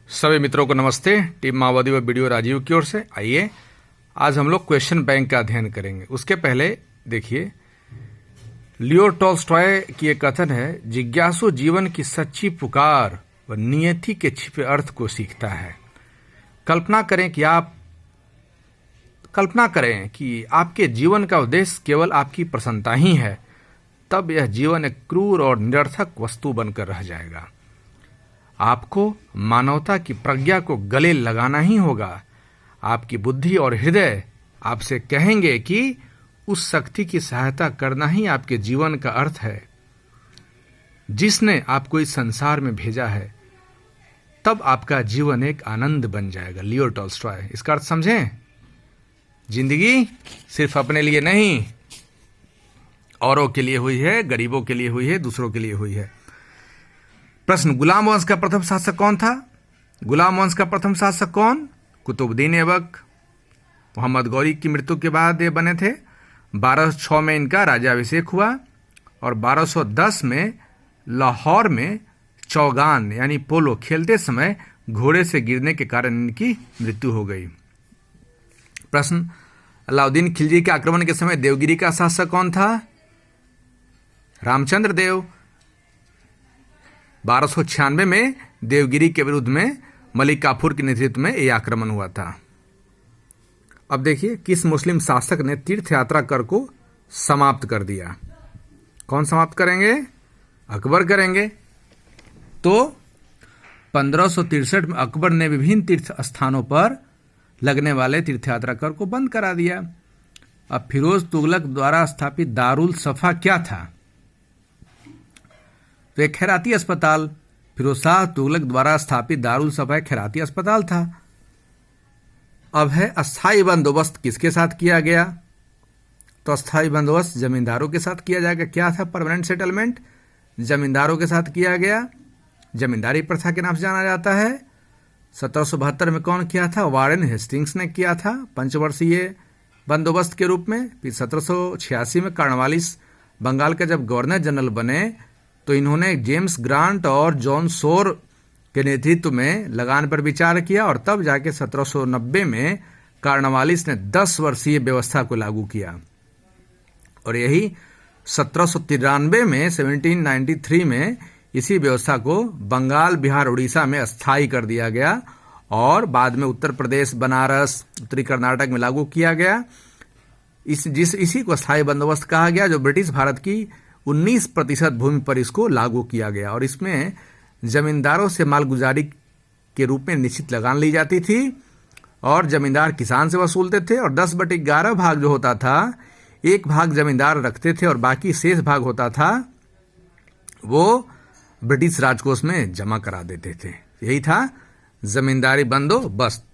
सभी मित्रों को नमस्ते। टीम माओवादी व वीडियो राजीव की ओर से आइए आज हम लोग क्वेश्चन बैंक का अध्ययन करेंगे। उसके पहले देखिए, लियो टॉल्स्टॉय की एक कथन है, जिज्ञासु जीवन की सच्ची पुकार व नियति के छिपे अर्थ को सीखता है। कल्पना करें कि आपके जीवन का उद्देश्य केवल आपकी प्रसन्नता ही है, तब यह जीवन एक क्रूर और निरर्थक वस्तु बनकर रह जाएगा। आपको मानवता की प्रज्ञा को गले लगाना ही होगा। आपकी बुद्धि और हृदय आपसे कहेंगे कि उस शक्ति की सहायता करना ही आपके जीवन का अर्थ है जिसने आपको इस संसार में भेजा है। तब आपका जीवन एक आनंद बन जाएगा। Leo Tolstoy. इसका अर्थ समझें, जिंदगी सिर्फ अपने लिए नहीं, औरों के लिए हुई है, गरीबों के लिए हुई है, दूसरों के लिए हुई है। प्रश्न, गुलाम वंश का प्रथम शासक कौन था? गुलाम वंश का प्रथम शासक कौन? कुतुबुद्दीन ऐबक। मोहम्मद गौरी की मृत्यु के बाद ये बने थे। 1206 में इनका राज्याभिषेक हुआ और 1210 में लाहौर में चौगान यानी पोलो खेलते समय घोड़े से गिरने के कारण इनकी मृत्यु हो गई। प्रश्न, अलाउद्दीन खिलजी के आक्रमण के समय देवगिरी का शासक कौन था? रामचंद्र देव। 1296 में देवगिरी के विरुद्ध में मलिक काफूर के नेतृत्व में यह आक्रमण हुआ था। अब देखिए, किस मुस्लिम शासक ने तीर्थ यात्रा कर को समाप्त कर दिया? कौन समाप्त करेंगे? अकबर करेंगे। तो 1563 में अकबर ने विभिन्न तीर्थ स्थानों पर लगने वाले तीर्थ यात्रा कर को बंद करा दिया। अब फिरोज तुगलक द्वारा स्थापित दारुल सफा क्या था? तो एक खैराती अस्पताल। फिरोज शाह तुगलक द्वारा स्थापित दारुल सफा एक खैराती अस्पताल था। अब है अस्थाई बंदोबस्त किसके साथ किया गया? तो अस्थाई बंदोबस्त जमींदारों के साथ किया जाएगा। क्या था? परमानेंट सेटलमेंट जमींदारों के साथ किया गया। जमींदारी प्रथा के नाम से जाना जाता है। 1772 में कौन किया था? वारेन हेस्टिंग्स ने किया था, पंचवर्षीय बंदोबस्त के रूप में। फिर 1786 में कॉर्नवालिस बंगाल का जब गवर्नर जनरल बने तो इन्होंने जेम्स ग्रांट और जॉन सोर के नेतृत्व में लगान पर विचार किया और तब जाके 1790 में कॉर्नवालिस ने 10 वर्षीय व्यवस्था को लागू किया। और यही 1793 में 1793 में इसी व्यवस्था को बंगाल, बिहार, उड़ीसा में अस्थायी कर दिया गया और बाद में उत्तर प्रदेश, बनारस, उत्तरी कर्नाटक में लागू किया गया। इसी को अस्थायी बंदोबस्त कहा गया, जो ब्रिटिश भारत की 19% भूमि पर इसको लागू किया गया। और इसमें जमींदारों से मालगुजारी के रूप में निश्चित लगान ली जाती थी और जमींदार किसान से वसूलते थे। और 10/11 भाग जो होता था, एक भाग जमींदार रखते थे और बाकी शेष भाग होता था वो ब्रिटिश राजकोष में जमा करा देते थे। यही था जमींदारी बंदोबस्त।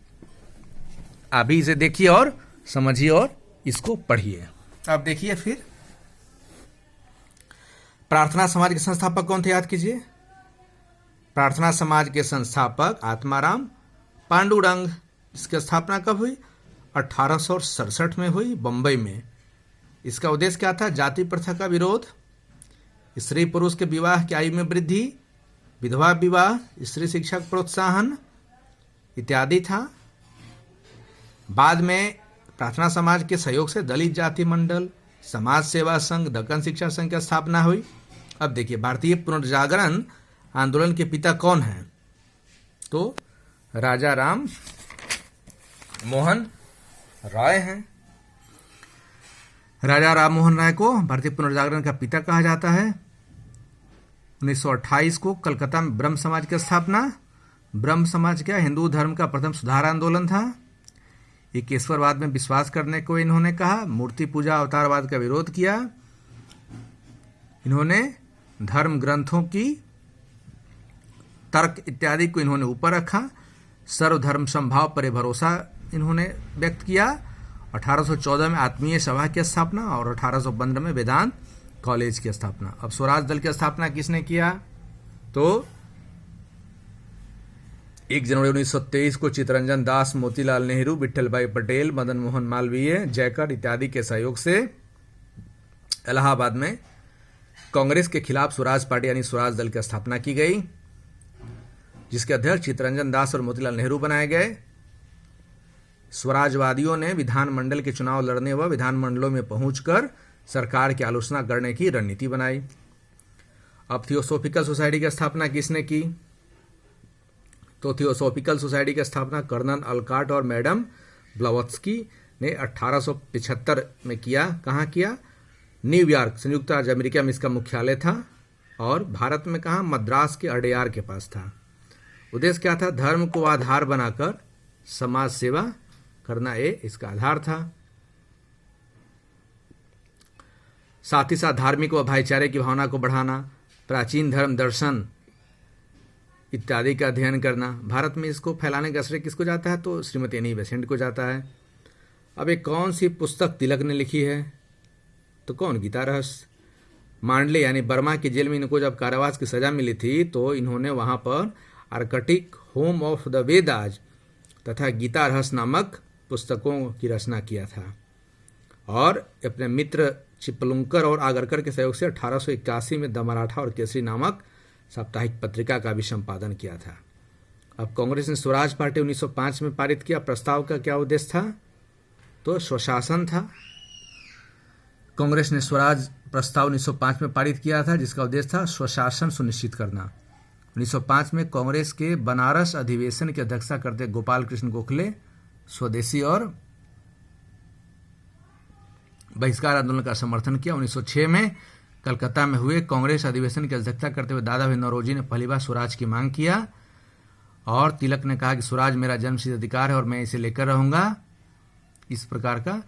अभी इसे देखिए और समझिए और इसको पढ़िए। अब देखिए, फिर प्रार्थना समाज के संस्थापक कौन थे? याद कीजिए। प्रार्थना समाज के संस्थापक आत्माराम पांडुरंग। इसकी स्थापना कब हुई? 1867 में हुई, बंबई में। इसका उद्देश्य क्या था? जाति प्रथा का विरोध, स्त्री पुरुष के विवाह की आयु में वृद्धि, विधवा विवाह, स्त्री शिक्षा प्रोत्साहन इत्यादि था। बाद में प्रार्थना समाज के सहयोग से दलित जाति मंडल, समाज सेवा संघ, दक्कन शिक्षा संघ की स्थापना हुई। अब देखिए, भारतीय पुनर्जागरण आंदोलन के पिता कौन हैं? तो राजा राम मोहन राय हैं। राजा राम मोहन राय को भारतीय पुनर्जागरण का पिता कहा जाता है। 1928 को कलकत्ता में ब्रह्म समाज की स्थापना। ब्रह्म समाज क्या? हिंदू धर्म का प्रथम सुधार आंदोलन था। एक ईश्वरवाद में विश्वास करने को इन्होंने कहा। मूर्ति पूजा, अवतारवाद का विरोध किया। इन्होंने धर्म ग्रंथों की तर्क इत्यादि को इन्होंने ऊपर रखा। सर्वधर्म समभाव पर भरोसा इन्होंने व्यक्त किया। 1814 में आत्मीय सभा की स्थापना और 1815 में वेदांत कॉलेज की स्थापना। अब स्वराज दल की स्थापना किसने किया? तो 1 जनवरी 1923 को चित्तरंजन दास, मोतीलाल नेहरू, विट्ठल भाई पटेल, मदन मोहन मालवीय, जयकर इत्यादि के सहयोग से इलाहाबाद में कांग्रेस के खिलाफ स्वराज पार्टी यानी स्वराज दल की स्थापना की गई, जिसके अध्यक्ष चित्तरंजन दास और मोतीलाल नेहरू बनाए गए। स्वराजवादियों ने विधानमंडल के चुनाव लड़ने व विधानमंडलों में पहुंचकर सरकार की आलोचना करने की रणनीति बनाई। अब थियोसॉफिकल सोसाइटी की स्थापना किसने की? तो थियोसॉफिकल सोसाइटी की स्थापना कर्नल अलकाट और मैडम ब्लावत्स्की ने 1875 में किया। कहाँ किया? न्यूयॉर्क, संयुक्त राज्य अमेरिका में इसका मुख्यालय था। और भारत में कहाँ? मद्रास के अडेयार के पास था। उद्देश्य क्या था? धर्म को आधार बनाकर समाज सेवा करना, ये इसका आधार था। साथ ही साथ धार्मिक व भाईचारे की भावना को बढ़ाना, प्राचीन धर्म दर्शन इत्यादि का अध्ययन करना। भारत में इसको फैलाने का श्रेय किसको जाता है? तो श्रीमती एनी बेसेंट को जाता है। अब एक कौन सी पुस्तक तिलक ने लिखी है? तो कौन? गीता रहस्य। मांडले यानी बर्मा की जेल में इनको जब कारावास की सजा मिली थी तो इन्होंने वहां पर Arctic home of the Vedas तथा गीता रहस्य नामक पुस्तकों की रचना किया था। और अपने मित्र चिपलुंकर और आगरकर के सहयोग से 1881 में द मराठा और केसरी नामक साप्ताहिक पत्रिका का भी संपादन किया था। अब कांग्रेस ने स्वराज पार्टी 1905 में पारित किया। प्रस्ताव का क्या उद्देश्य था? तो स्वशासन था। कांग्रेस ने स्वराज प्रस्ताव 1905 में पारित किया था, जिसका उद्देश्य था स्वशासन सुनिश्चित करना। 1905 में कांग्रेस के बनारस अधिवेशन की अध्यक्षता करते गोपाल कृष्ण गोखले स्वदेशी और बहिष्कार आंदोलन का समर्थन किया। 1906 में कलकत्ता में हुए कांग्रेस अधिवेशन की अध्यक्षता करते हुए दादा भाई नौरोजी ने पहली बार स्वराज की मांग किया और तिलक ने कहा कि स्वराज मेरा जन्मसिद्ध अधिकार है और मैं इसे लेकर रहूंगा। इस प्रकार का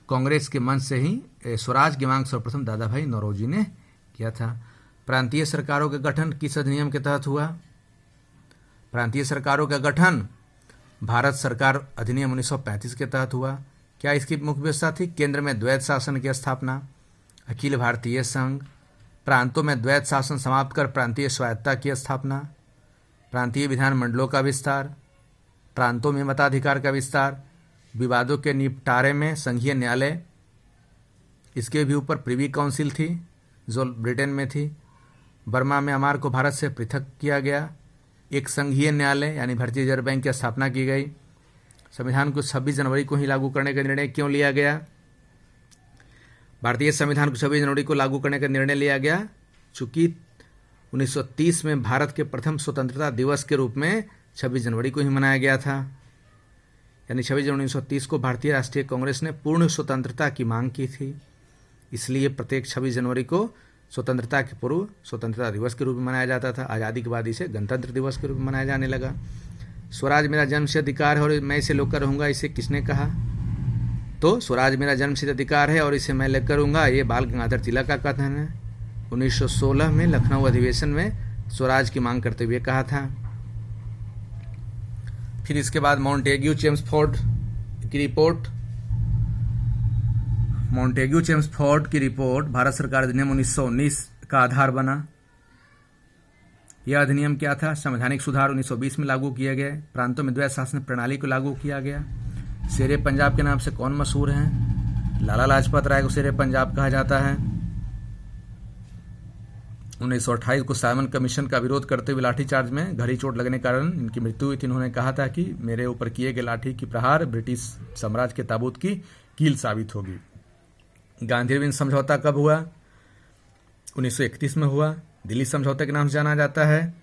कांग्रेस के मंच से ही स्वराज की मांग सर्वप्रथम दादा भाई नौरोजी ने किया था। प्रांतीय सरकारों का गठन किस अधिनियम के तहत हुआ? प्रांतीय सरकारों का गठन भारत सरकार अधिनियम 1935 के तहत हुआ। क्या इसकी मुख्य व्यवस्था थी? केंद्र में द्वैत शासन की स्थापना, अखिल भारतीय संघ, प्रांतों में द्वैत शासन समाप्त कर प्रांतीय स्वायत्तता की स्थापना, प्रांतीय विधानमंडलों का विस्तार, प्रांतों में मताधिकार का विस्तार, विवादों के निपटारे में संघीय न्यायालय, इसके भी ऊपर प्रिवी काउंसिल थी जो ब्रिटेन में थी। बर्मा में म्यांमार को भारत से पृथक किया गया। एक संघीय न्यायालय यानी भारतीय रिजर्व बैंक की स्थापना की गई। संविधान को 26 जनवरी को ही लागू करने का निर्णय क्यों लिया गया? भारतीय संविधान को 26 जनवरी को लागू करने का निर्णय लिया गया चूंकि 1930 में भारत के प्रथम स्वतंत्रता दिवस के रूप में 26 जनवरी को ही मनाया गया था। यानी 26 जनवरी 1930 को भारतीय राष्ट्रीय कांग्रेस ने पूर्ण स्वतंत्रता की मांग की थी। इसलिए प्रत्येक 26 जनवरी को स्वतंत्रता के पूर्व स्वतंत्रता दिवस के रूप में मनाया जाता था। आज़ादी के बाद इसे गणतंत्र दिवस के रूप में मनाया जाने लगा। स्वराज मेरा जन्मसिद्ध अधिकार है और मैं इसे लेकर रहूंगा, इसे किसने कहा? तो स्वराज मेरा जन्मसिद्ध अधिकार है और इसे मैं लेकर रहूंगा, ये बाल गंगाधर तिलक का कथन है। 1916 में लखनऊ अधिवेशन में स्वराज की मांग करते हुए कहा था। फिर इसके बाद मॉन्टेग्यू चेम्सफोर्ड की रिपोर्ट। मॉन्टेग्यू चेम्सफोर्ड की रिपोर्ट भारत सरकार अधिनियम 1919 का आधार बना। यह अधिनियम क्या था? संवैधानिक सुधार 1920 में लागू किए गए। प्रांतों में द्वैत शासन प्रणाली को लागू किया गया। शेरे पंजाब के नाम से कौन मशहूर हैं? लाला लाजपत राय को शेरे पंजाब कहा जाता है। 1928 को साइमन कमीशन का विरोध करते हुए लाठीचार्ज में गहरी चोट लगने के कारण इनकी मृत्यु हुई थी। इन्होंने कहा था कि मेरे ऊपर किए गए लाठी की प्रहार ब्रिटिश साम्राज्य के ताबूत की कील साबित होगी। गांधी अरविंद समझौता कब हुआ? 1931 में हुआ। दिल्ली समझौते के नाम से जाना जाता है।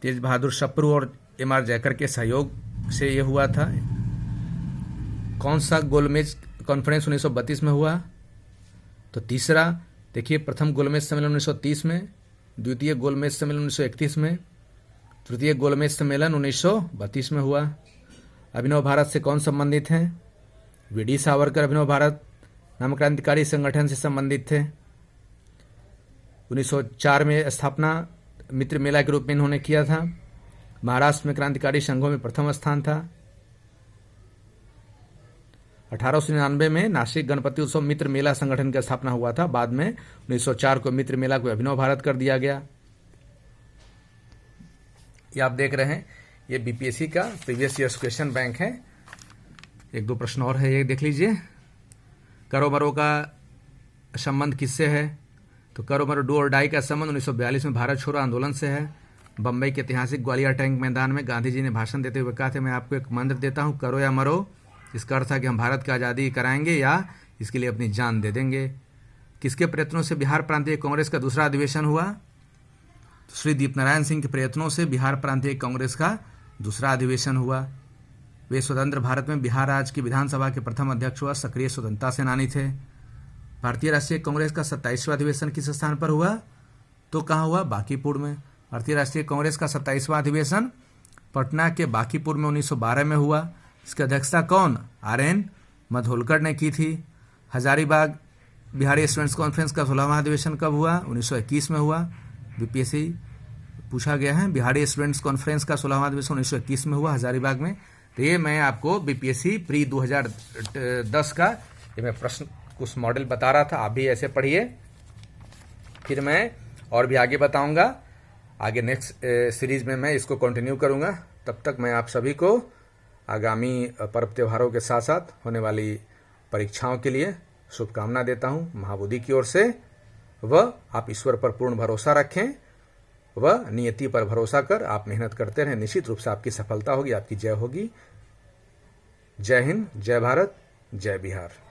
तेज बहादुर सप्रू और एम.आर. जयकर के सहयोग से यह हुआ था। कौन सा गोलमेज कॉन्फ्रेंस 1932 में हुआ? तो तीसरा। देखिए, प्रथम गोलमेज सम्मेलन 1930 में, द्वितीय गोलमेज सम्मेलन 1931 में, तृतीय गोलमेज सम्मेलन 1932 में हुआ। अभिनव भारत से कौन संबंधित हैं? वी.डी. सावरकर अभिनव भारत नामक क्रांतिकारी संगठन से संबंधित थे। 1904 में स्थापना मित्र मेला के रूप में इन्होंने किया था। महाराष्ट्र में क्रांतिकारी संघों में प्रथम स्थान था। 1899 में नासिक गणपति उत्सव मित्र मेला संगठन की स्थापना हुआ था। बाद में 1904 को मित्र मेला को अभिनव भारत कर दिया गया। ये आप देख रहे हैं, ये बीपीएससी का प्रीवियस ईयर्स क्वेश्चन बैंक है। एक दो प्रश्न और है, ये देख लीजिए। करो मरो का संबंध किससे है? तो करो मरो डू और डाई का संबंध 1942 में भारत छोड़ो आंदोलन से है। बम्बई के ऐतिहासिक ग्वालियर टैंक मैदान में गांधी जी ने भाषण देते हुए कहा था, मैं आपको एक मंत्र देता हूं, करो या मरो। इसका अर्थ था कि हम भारत की आज़ादी कराएंगे या इसके लिए अपनी जान दे देंगे। किसके प्रयत्नों से बिहार प्रांतीय कांग्रेस का दूसरा अधिवेशन हुआ? तो श्री दीपनारायण सिंह के प्रयत्नों से बिहार प्रांतीय कांग्रेस का दूसरा अधिवेशन हुआ। वे स्वतंत्र भारत में बिहार राज्य की विधानसभा के प्रथम अध्यक्ष हुआ, सक्रिय स्वतंत्रता सेनानी थे। भारतीय राष्ट्रीय कांग्रेस का 27वां अधिवेशन किस स्थान पर हुआ? तो कहाँ हुआ? बांकीपुर में। भारतीय राष्ट्रीय कांग्रेस का 27वां अधिवेशन पटना के बांकीपुर में 1912 में हुआ। इसकी अध्यक्षता कौन? RN मधोलकर ने की थी। हजारीबाग बिहारी स्टूडेंट्स कॉन्फ्रेंस का 16वां अधिवेशन कब हुआ? 1921 में हुआ। BPSC पूछा गया है, बिहारी स्टूडेंट्स कॉन्फ्रेंस का 16वां अधिवेशन 1921 में हुआ हजारीबाग में। तो ये मैं आपको BPSC प्री 2010 का ये मैं प्रश्न कुछ मॉडल बता रहा था, आप भी ऐसे पढ़िए। फिर मैं और भी आगे बताऊंगा, आगे नेक्स्ट सीरीज में मैं इसको कंटिन्यू करूंगा। तब तक मैं आप सभी को आगामी पर्व त्योहारों के साथ साथ होने वाली परीक्षाओं के लिए शुभकामना देता हूं महाबोधि की ओर से। वह आप ईश्वर पर पूर्ण भरोसा रखें, वह नियति पर भरोसा कर आप मेहनत करते रहें, निश्चित रूप से आपकी सफलता होगी, आपकी जय होगी। जय हिंद, जय भारत, जय बिहार।